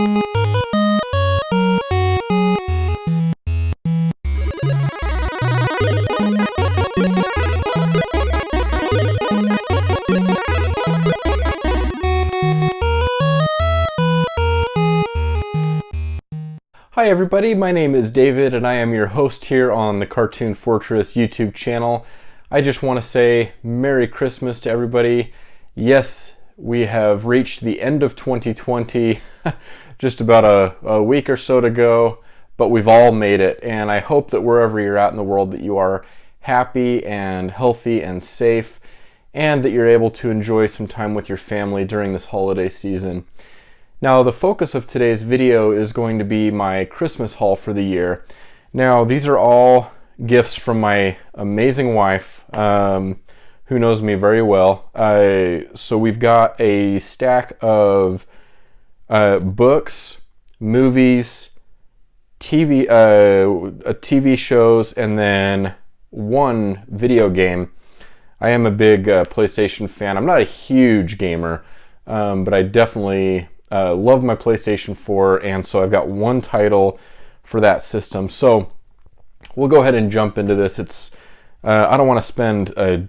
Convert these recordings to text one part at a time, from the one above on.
Hi everybody, my name is David and I am your host here on the Cartoon Fortress YouTube channel. I just want to say Merry Christmas to everybody. Yes, we have reached the end of 2020, just about a week or so to go, but we've all made it, and I hope that wherever you're at in the world that you are happy and healthy and safe, and that you're able to enjoy some time with your family during this holiday season. Now, the focus of today's video is going to be my Christmas haul for the year. Now, these are all gifts from my amazing wife, who knows me very well. So we've got a stack of books, movies, TV shows, and then one video game. I am a big PlayStation fan. I'm not a huge gamer, but I definitely love my PlayStation 4, and so I've got one title for that system. So we'll go ahead and jump into this. I don't want to spend a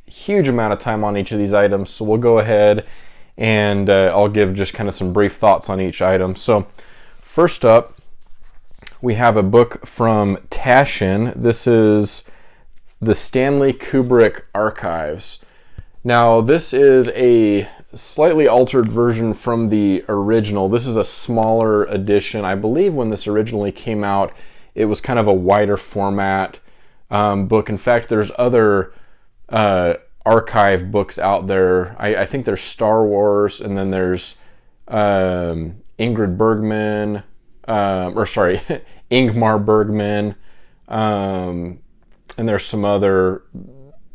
huge amount of time on each of these items, so we'll go ahead and I'll give just kind of some brief thoughts on each item. So first up, we have a book from Taschen. This is the Stanley Kubrick Archives. Now, this is a slightly altered version from the original. This is a smaller edition. I believe when this originally came out, it was kind of a wider format book. In fact, there's other archive books out there. I think there's Star Wars, and then there's Ingrid Bergman, Ingmar Bergman, and there's some other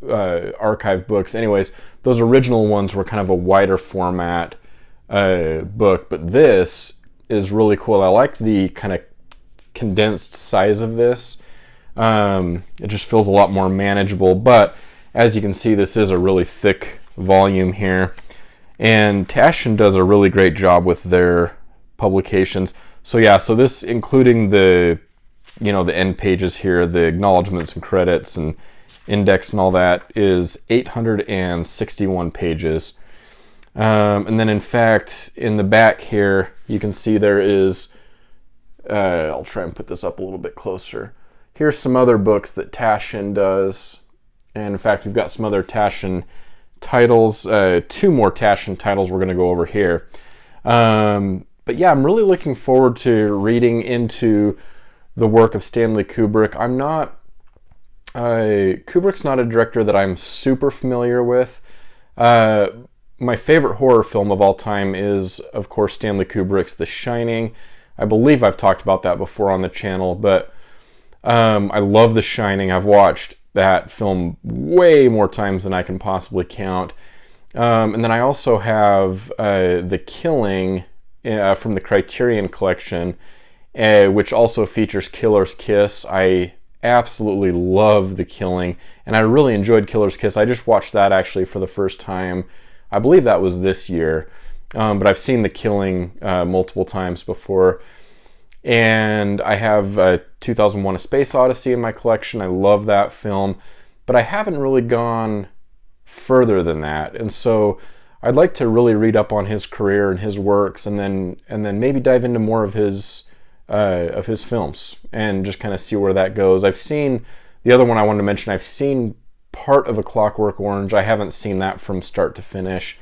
archive books. Anyways, those original ones were kind of a wider format book, but this is really cool. I like the kind of condensed size of this. It just feels a lot more manageable, but as you can see, this is a really thick volume here, and Taschen does a really great job with their publications. So yeah, so this, including the the end pages here, the acknowledgments and credits and index and all that, is 861 pages. And then in fact, in the back here, you can see there is, I'll try and put this up a little bit closer. Here's some other books that Taschen does. And in fact, we've got some other Taschen titles, two more Taschen titles we're going to go over here. But yeah, I'm really looking forward to reading into the work of Stanley Kubrick. Kubrick's not a director that I'm super familiar with. My favorite horror film of all time is, of course, Stanley Kubrick's The Shining. I believe I've talked about that before on the channel, but I love The Shining. I've watched that film way more times than I can possibly count. And then I also have The Killing from the Criterion Collection, which also features Killer's Kiss. I absolutely love The Killing, and I really enjoyed Killer's Kiss. I just watched that actually for the first time. I believe that was this year, but I've seen The Killing multiple times before. And I have 2001: A Space Odyssey in my collection. I love that film, but I haven't really gone further than that. And so I'd like to really read up on his career and his works, and then maybe dive into more of his films and just kind of see where that goes. I've seen the other one I wanted to mention. I've seen part of A Clockwork Orange. I haven't seen that from start to finish.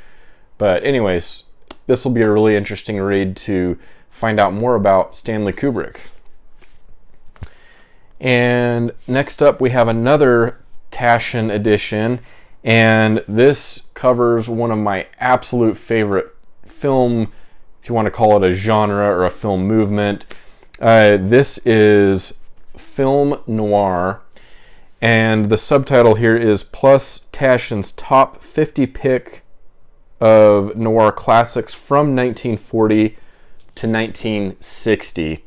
But anyways, this will be a really interesting read to find out more about Stanley Kubrick. And next up, we have another Taschen edition, and this covers one of my absolute favorite film, if you want to call it a genre or a film movement. This is film noir, and the subtitle here is Plus Taschen's Top 50 Pick of Noir Classics from 1940 to 1960.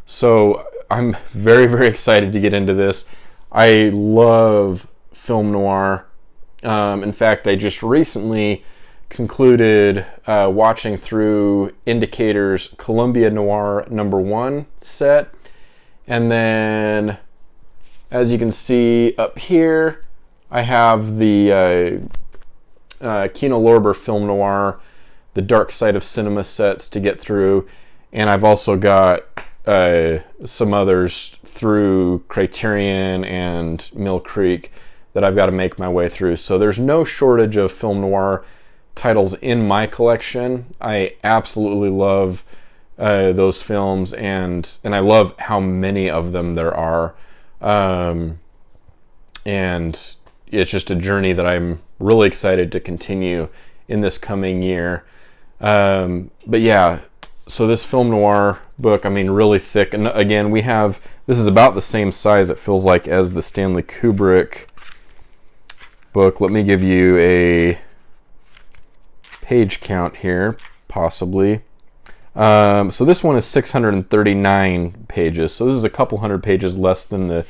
So I'm very, very excited to get into this. I love film noir. In fact, I just recently concluded watching through Indicator's Columbia Noir #1 set. And then, as you can see up here, I have the Kino Lorber Film Noir, the Dark Side of Cinema sets to get through. And I've also got some others through Criterion and Mill Creek that I've got to make my way through. So there's no shortage of film noir titles in my collection. I absolutely love those films, and I love how many of them there are. And it's just a journey that I'm really excited to continue in this coming year. But yeah, so this film noir book, I mean, really thick. And again, this is about the same size, it feels like, as the Stanley Kubrick book. Let me give you a page count here, possibly. So this one is 639 pages. So this is a couple hundred pages less than the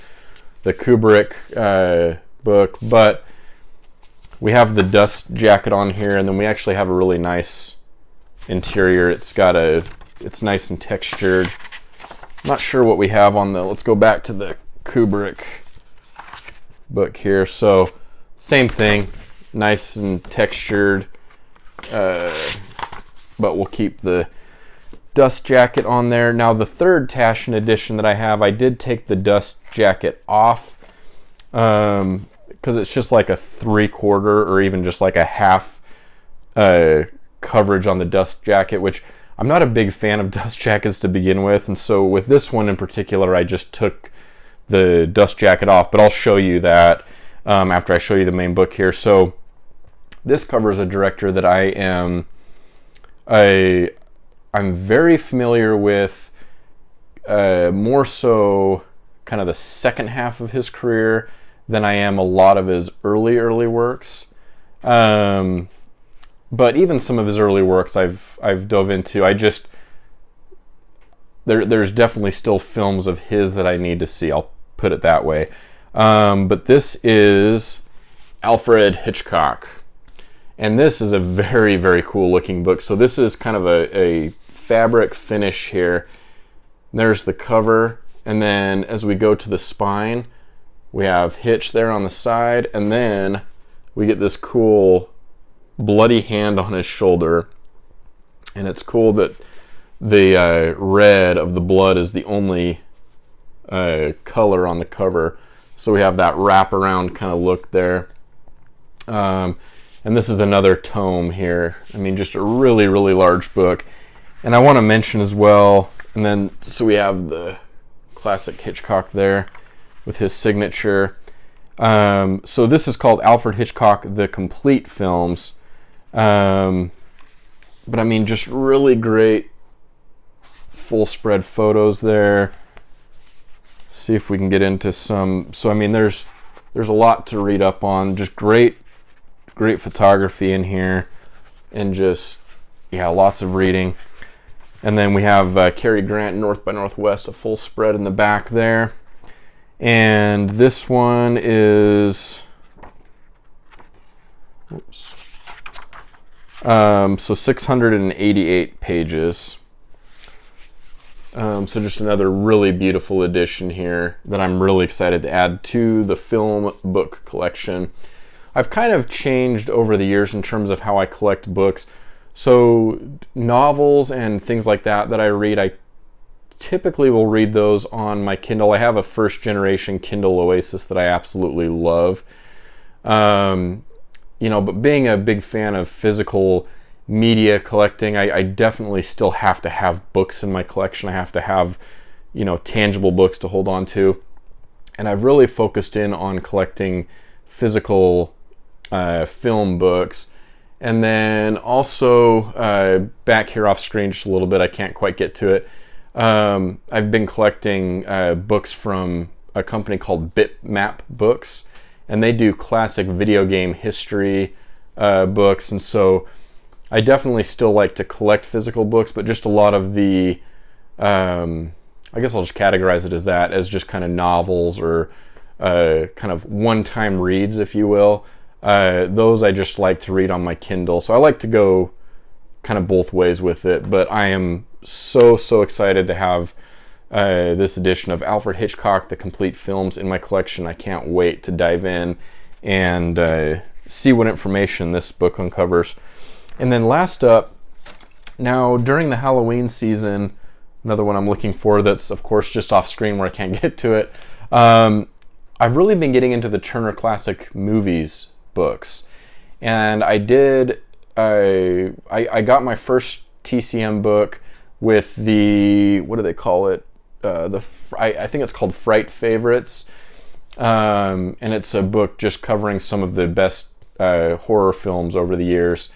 Kubrick book, but we have the dust jacket on here, and then we actually have a really nice interior. It's nice and textured. I'm not sure what we have on let's go back to the Kubrick book here. So same thing, nice and textured, but we'll keep the dust jacket on there. Now the third Taschen edition that I have, I did take the dust jacket off because it's just like a 3/4 or even just like a half coverage on the dust jacket, which I'm not a big fan of dust jackets to begin with. And so with this one in particular, I just took the dust jacket off, but I'll show you that after I show you the main book here. So this covers a director that I'm very familiar with, more so kind of the second half of his career than I am a lot of his early works. But even some of his early works I've dove into. There's definitely still films of his that I need to see. I'll put it that way. But this is Alfred Hitchcock. And this is a very, very cool looking book. So this is kind of a fabric finish here. There's the cover. And then as we go to the spine, we have Hitch there on the side. And then we get this cool bloody hand on his shoulder. And it's cool that the red of the blood is the only color on the cover. So we have that wraparound kind of look there. And this is another tome here. I mean, just a really, really large book. And I want to mention as well, and then, so we have the classic Hitchcock there with his signature. So this is called Alfred Hitchcock, The Complete Films. But I mean, just really great full spread photos there. See if we can get into some. So I mean, there's a lot to read up on. Just great photography in here, and just, yeah, lots of reading. And then we have Cary Grant, North by Northwest, a full spread in the back there. And this one is, so 688 pages. So just another really beautiful edition here that I'm really excited to add to the film book collection. I've kind of changed over the years in terms of how I collect books. So novels and things like that I read, I typically will read those on my Kindle. I have a first generation Kindle Oasis that I absolutely love. But being a big fan of physical media collecting, I definitely still have to have books in my collection. I have to have, tangible books to hold on to. And I've really focused in on collecting physical film books. And then also back here off screen just a little bit, I can't quite get to it. I've been collecting books from a company called Bitmap Books, and they do classic video game history books. And so I definitely still like to collect physical books, but just a lot of the, I guess I'll just categorize it as that, as just kind of novels or kind of one-time reads, if you will. Those I just like to read on my Kindle. So I like to go kind of both ways with it, but I am so excited to have this edition of Alfred Hitchcock, the complete films in my collection. I can't wait to dive in and see what information this book uncovers. And then last up, now during the Halloween season, another one I'm looking for that's of course just off screen where I can't get to it, I've really been getting into the Turner Classic Movies books. And I got my first TCM book with the, what do they call it? I think it's called Fright Favorites. And it's a book just covering some of the best horror films over the years.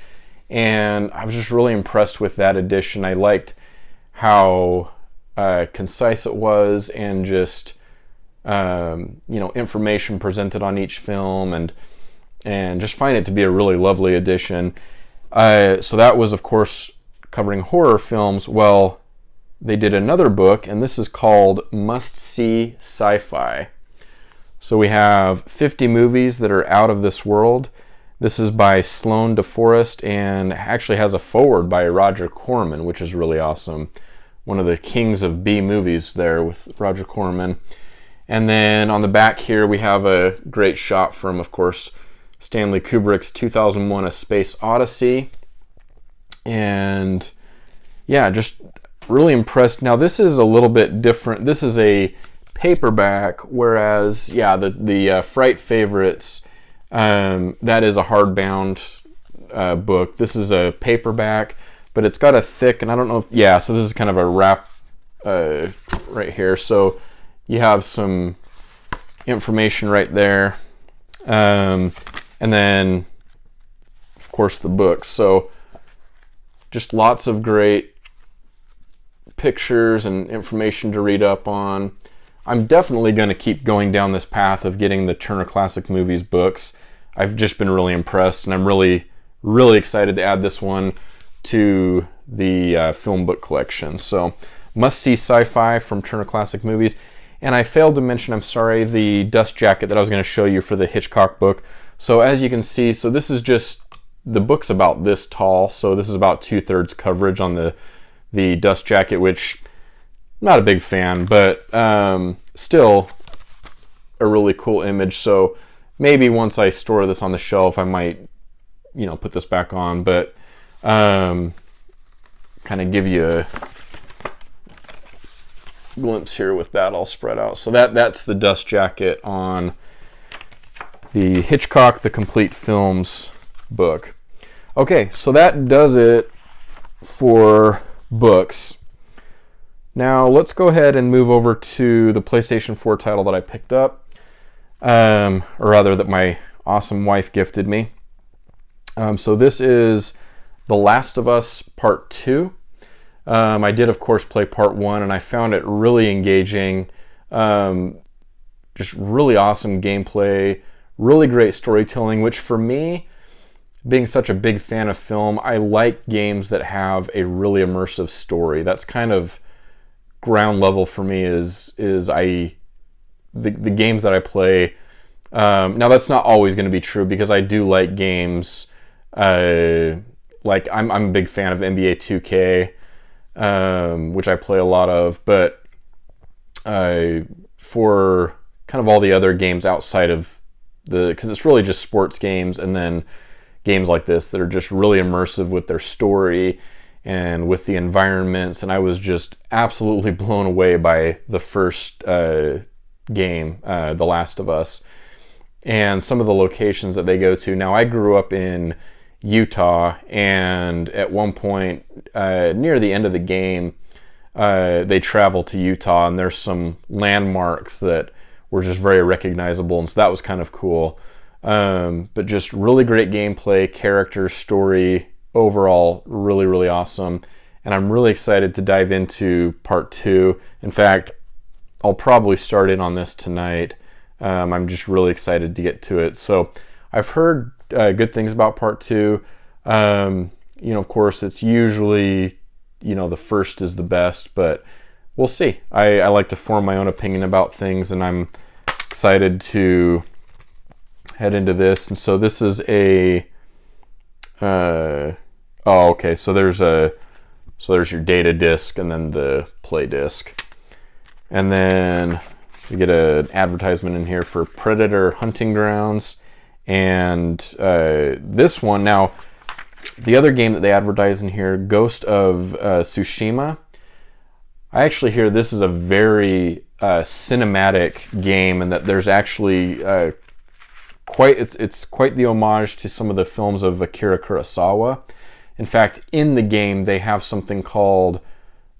And I was just really impressed with that edition. I liked how concise it was, and just information presented on each film, and just find it to be a really lovely edition. So that was, of course, covering horror films. Well, they did another book, and this is called See SciFi. So we have 50 movies that are out of this world. This is by Sloan DeForest, and actually has a foreword by Roger Corman, which is really awesome. One of the kings of B movies there with Roger Corman. And then on the back here we have a great shot from, of course, Stanley Kubrick's 2001 A Space Odyssey. And yeah, just really impressed. Now this is a little bit different. This is a paperback, whereas the Fright Favorites, that is a hardbound book. This is a paperback, but it's got a thick, and I don't know if, so this is kind of a wrap right here. So you have some information right there. And then, of course, the books. So just lots of great pictures and information to read up on. I'm definitely going to keep going down this path of getting the Turner Classic Movies books. I've just been really impressed, and I'm really excited to add this one to the film book collection. So, See SciFi from Turner Classic Movies. And I failed to mention, I'm sorry, the dust jacket that I was going to show you for the Hitchcock book. So as you can see, so this is just, the book's about this tall, so this is about 2/3 coverage on the dust jacket, which I'm not a big fan, but still a really cool image. So maybe once I store this on the shelf, I might, put this back on, but kind of give you a glimpse here with that all spread out. So that's the dust jacket on the Hitchcock, the Complete Films book. Okay, so that does it for books. Now let's go ahead and move over to the PlayStation 4 title that I picked up, or rather that my awesome wife gifted me. So this is The Last of Us Part 2. I did, of course, play Part 1, and I found it really engaging. Just really awesome gameplay, really great storytelling, which for me, being such a big fan of film, I like games that have a really immersive story. That's kind of ground level for me is the games that I play. Now that's not always going to be true, because I do like games like I'm a big fan of NBA 2K, which I play a lot of, but for kind of all the other games outside of because it's really just sports games, and then games like this that are just really immersive with their story and with the environments. And I was just absolutely blown away by the first game, The Last of Us, and some of the locations that they go to. Now, I grew up in Utah, and at one point near the end of the game, they travel to Utah, and there's some landmarks that were just very recognizable, and so that was kind of cool. But just really great gameplay, character, story, overall really awesome. And I'm really excited to dive into Part 2. In fact, I'll probably start in on this tonight. I'm just really excited to get to it. So I've heard good things about Part 2. Of course, it's usually, the first is the best, but we'll see. I like to form my own opinion about things, and I'm excited to head into this. And so this is a, oh, okay. So there's your data disc and then the play disc. And then we get an advertisement in here for Predator Hunting Grounds. And this one, now, the other game that they advertise in here, Ghost of Tsushima, I actually hear this is a very cinematic game, and that there's actually it's quite the homage to some of the films of Akira Kurosawa. In fact, in the game they have something called,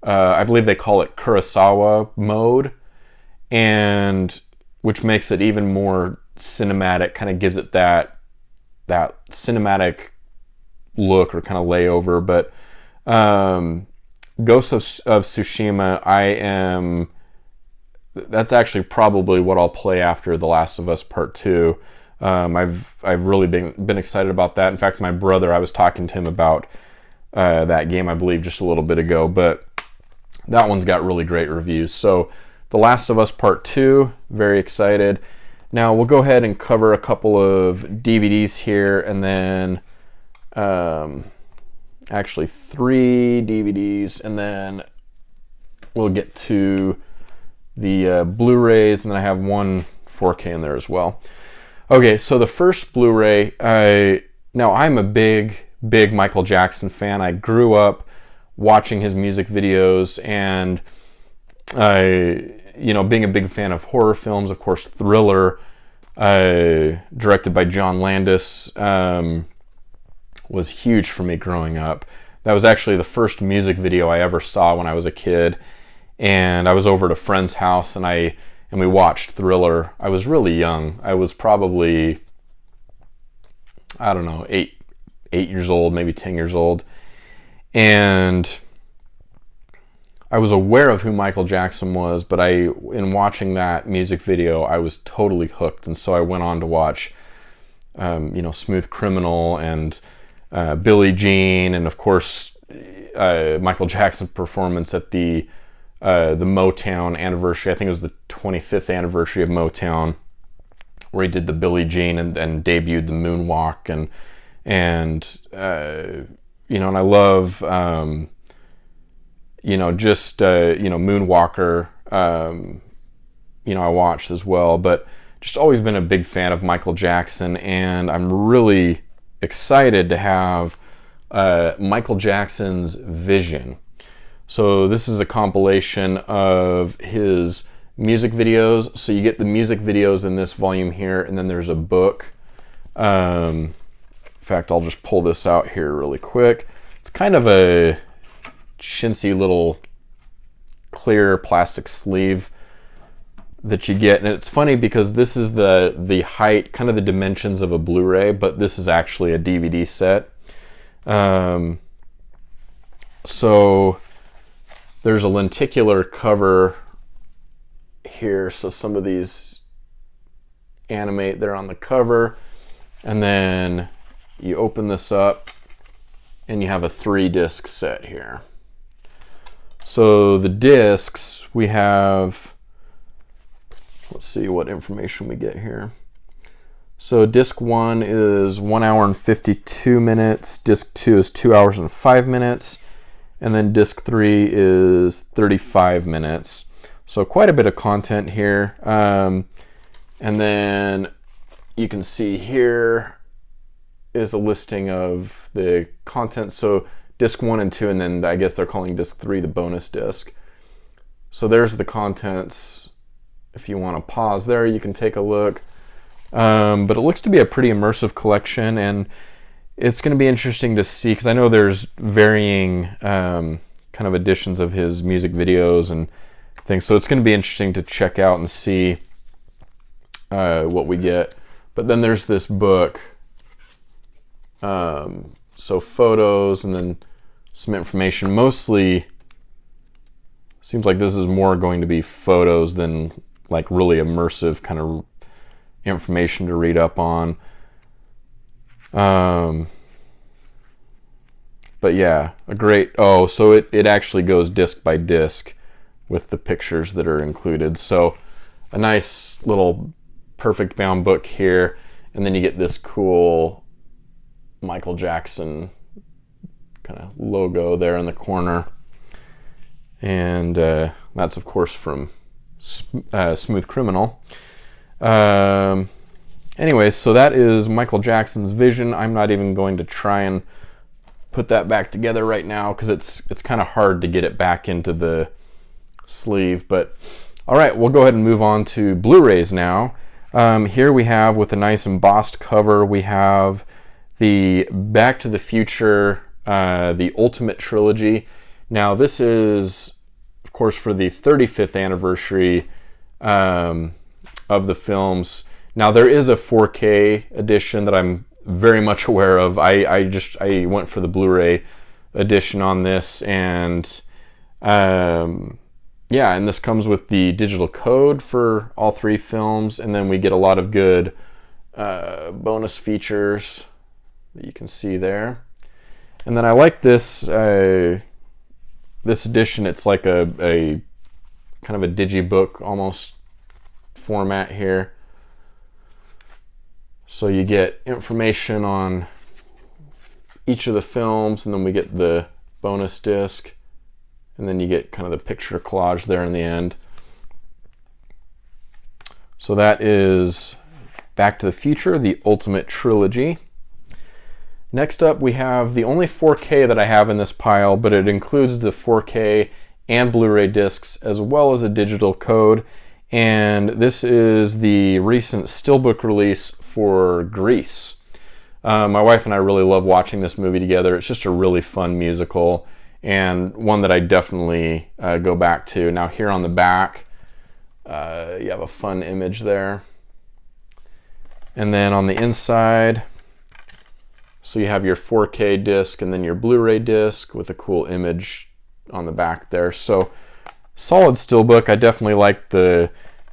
I believe they call it Kurosawa mode, and which makes it even more cinematic, kind of gives it that cinematic look or kind of layover. But Ghost of Tsushima, that's actually probably what I'll play after The Last of Us Part 2. I've really been excited about that. In fact, my brother, I was talking to him about that game, I believe, just a little bit ago, but that one's got really great reviews. So The Last of Us Part 2, very excited. Now we'll go ahead and cover a couple of DVDs here, and then actually 3 DVDs, and then we'll get to the Blu-rays, and then I have one 4K in there as well. Okay, so the first Blu-ray, now I'm a big Michael Jackson fan. I grew up watching his music videos, and being a big fan of horror films, of course, Thriller, directed by John Landis, was huge for me growing up. That was actually the first music video I ever saw when I was a kid, and I was over at a friend's house, and we watched Thriller. I was really young. I was probably, I don't know, 8 years old, maybe 10 years old, and I was aware of who Michael Jackson was, but in watching that music video, I was totally hooked, and so I went on to watch, Smooth Criminal and Billie Jean, and of course, Michael Jackson's performance at the Motown anniversary. I think it was the 25th anniversary of Motown, where he did the Billie Jean and debuted the moonwalk, and I love. Moonwalker, I watched as well, but just always been a big fan of Michael Jackson, and I'm really excited to have Michael Jackson's Vision. So this is a compilation of his music videos. So you get the music videos in this volume here, and then there's a book. In fact, I'll just pull this out here really quick. It's kind of a chintzy little clear plastic sleeve that you get, and it's funny because this is the height, kind of the dimensions of a Blu-ray, but this is actually a DVD set. So there's a lenticular cover here, so some of these animate there on the cover, and then you open this up and you have a 3-disc set here. So the discs, we have, let's see what information we get here. So disc 1 is 1 hour and 52 minutes, disc 2 is 2 hours and 5 minutes, and then disc 3 is 35 minutes. So quite a bit of content here. And then you can see here is a listing of the content. So disc 1 and 2, and then I guess they're calling disc 3 the bonus disc. So there's the contents. If you want to pause there, you can take a look. But it looks to be a pretty immersive collection, and it's going to be interesting to see, because I know there's varying kind of editions of his music videos and things. So it's going to be interesting to check out and see what we get. But then there's this book. So photos and then some information. Mostly seems like this is more going to be photos than like really immersive kind of information to read up on. But yeah, a great, so it actually goes disc by disc with the pictures that are included. So a nice little perfect bound book here. and then you get this cool Michael Jackson kind of logo there in the corner. And that's, of course, from Smooth Criminal. Anyways, so that is Michael Jackson's Vision. I'm not even going to try and put that back together right now because it's kind of hard to get it back into the sleeve. But all right, we'll go ahead and move on to Blu-rays now. Here we have, with a nice embossed cover, we have the Back to the Future, the Ultimate Trilogy. Now this is, of course, for the 35th anniversary of the films. Now there is a 4K edition that I'm very much aware of. I went for the Blu-ray edition on this, and yeah, and this comes with the digital code for all three films, and then we get a lot of good bonus features that you can see there. And then I like this this edition. It's like a kind of a digibook almost format here. So you get information on each of the films, and then we get the bonus disc, and then you get kind of the picture collage there in the end. So that is Back to the Future, the Ultimate Trilogy. Next up, we have the only 4K that I have in this pile, but it includes the 4K and Blu-ray discs as well as a digital code. And this is the recent Steelbook release for Grease. My wife and I really love watching this movie together. It's just a really fun musical, and one that I definitely go back to. Now here on the back, you have a fun image there. And then on the inside, so you have your 4K disc and then your Blu-ray disc with a cool image on the back there. So solid steelbook. I definitely like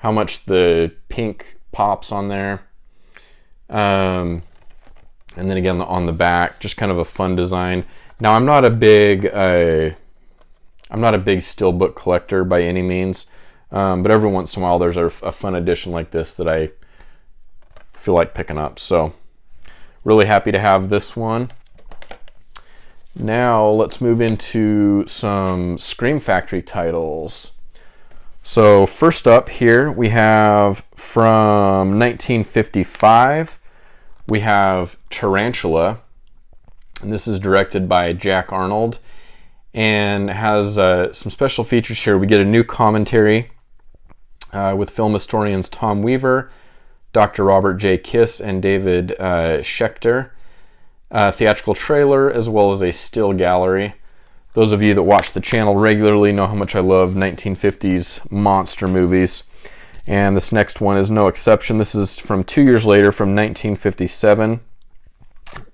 how much the pink pops on there. And then again on the back, just kind of a fun design. Now I'm not a big steelbook collector by any means, but every once in a while there's a fun edition like this that I feel like picking up. So really happy to have this one. Now let's move into some Scream Factory titles. So first up here we have from 1955, we have Tarantula, and this is directed by Jack Arnold and has some special features here. We get a new commentary with film historians Tom Weaver, Dr. Robert J. Kiss, and David Schechter. Theatrical trailer as well as a still gallery. Those of you that watch the channel regularly know how much I love 1950s monster movies, and this next one is no exception. This is from 2 years later, from 1957.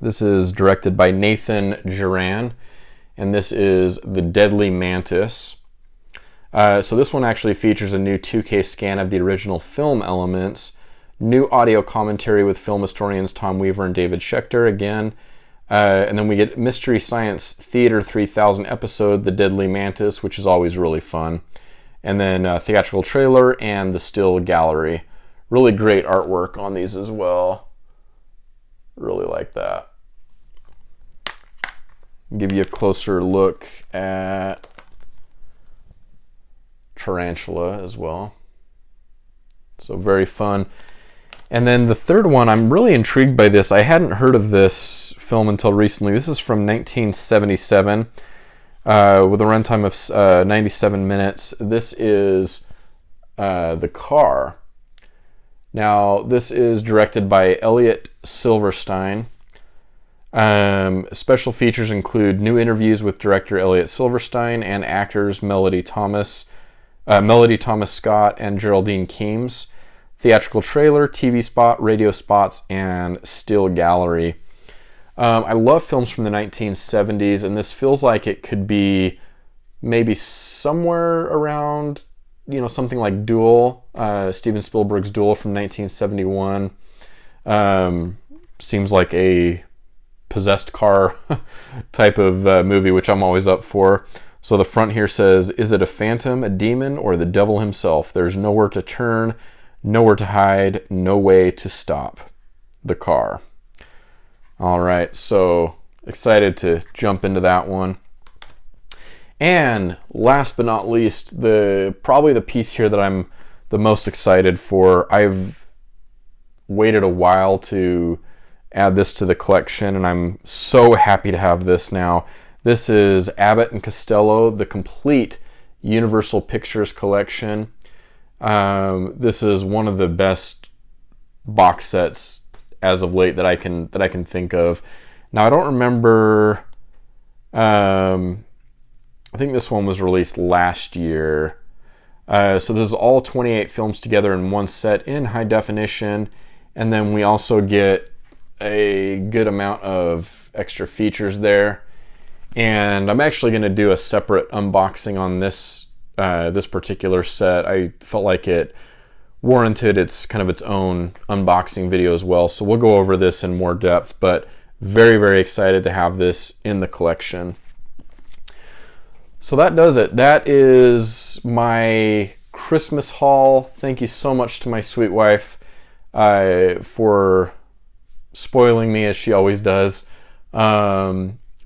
This is directed by Nathan Duran, and this is The Deadly Mantis. So this one actually features a new 2K scan of the original film elements, new audio commentary with film historians Tom Weaver and David Schechter again. And then we get Mystery Science Theater 3000 episode, The Deadly Mantis, which is always really fun. And then theatrical trailer and the still gallery. Really great artwork on these as well. Really like that. Give you a closer look at Tarantula as well. So very fun. And then the third one, I'm really intrigued by this. I hadn't heard of this film until recently. This is from 1977 with a runtime of 97 minutes. This is The Car. Now, this is directed by Elliot Silverstein. Special features include new interviews with director Elliot Silverstein and actors Melody Thomas Scott, and Geraldine Keams. Theatrical trailer, TV spot, radio spots, and still gallery. I love films from the 1970s, and this feels like it could be maybe somewhere around, something like Duel, Steven Spielberg's Duel from 1971. Seems like a possessed car type of movie, which I'm always up for. So the front here says, "Is it a phantom, a demon, or the devil himself? There's nowhere to turn, nowhere to hide, no way to stop." the car. All right, so excited to jump into that one. And last but not least, probably the piece here that I'm the most excited for. I've waited a while to add this to the collection, and I'm so happy to have this now. This is Abbott and Costello, the complete Universal Pictures collection. This is one of the best box sets as of late that I can think of. Now I don't remember. I think this one was released last year. So this is all 28 films together in one set in high definition, and then we also get a good amount of extra features there. And I'm actually going to do a separate unboxing on this particular set. I felt like it warranted its own unboxing video as well. So we'll go over this in more depth, but very, very excited to have this in the collection. So that does it. That is my Christmas haul. Thank you so much to my sweet wife for spoiling me as she always does.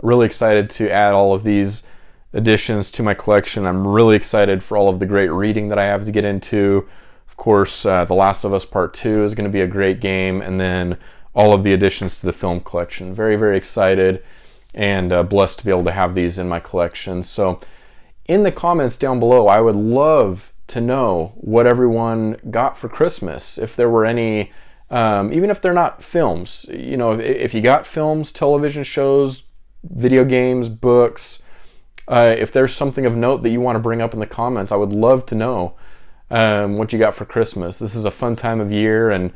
Really excited to add all of these additions to my collection. I'm really excited for all of the great reading that I have to get into. Of course, The Last of Us Part 2 is going to be a great game, and then all of the additions to the film collection. Very, very excited and blessed to be able to have these in my collection. So in the comments down below, I would love to know what everyone got for Christmas. If there were any, even if they're not films, if you got films, television shows, video games, books, if there's something of note that you want to bring up in the comments, I would love to know what you got for Christmas. This is a fun time of year, and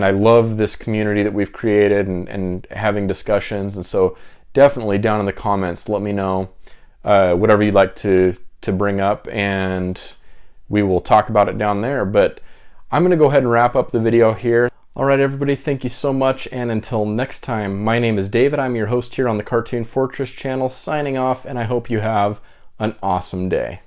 I love this community that we've created and having discussions. And so definitely down in the comments, let me know whatever you'd like to bring up, and we will talk about it down there. But I'm going to go ahead and wrap up the video here. All right, everybody, thank you so much, and until next time, my name is David. I'm your host here on the Cartoon Fortress channel, signing off, and I hope you have an awesome day.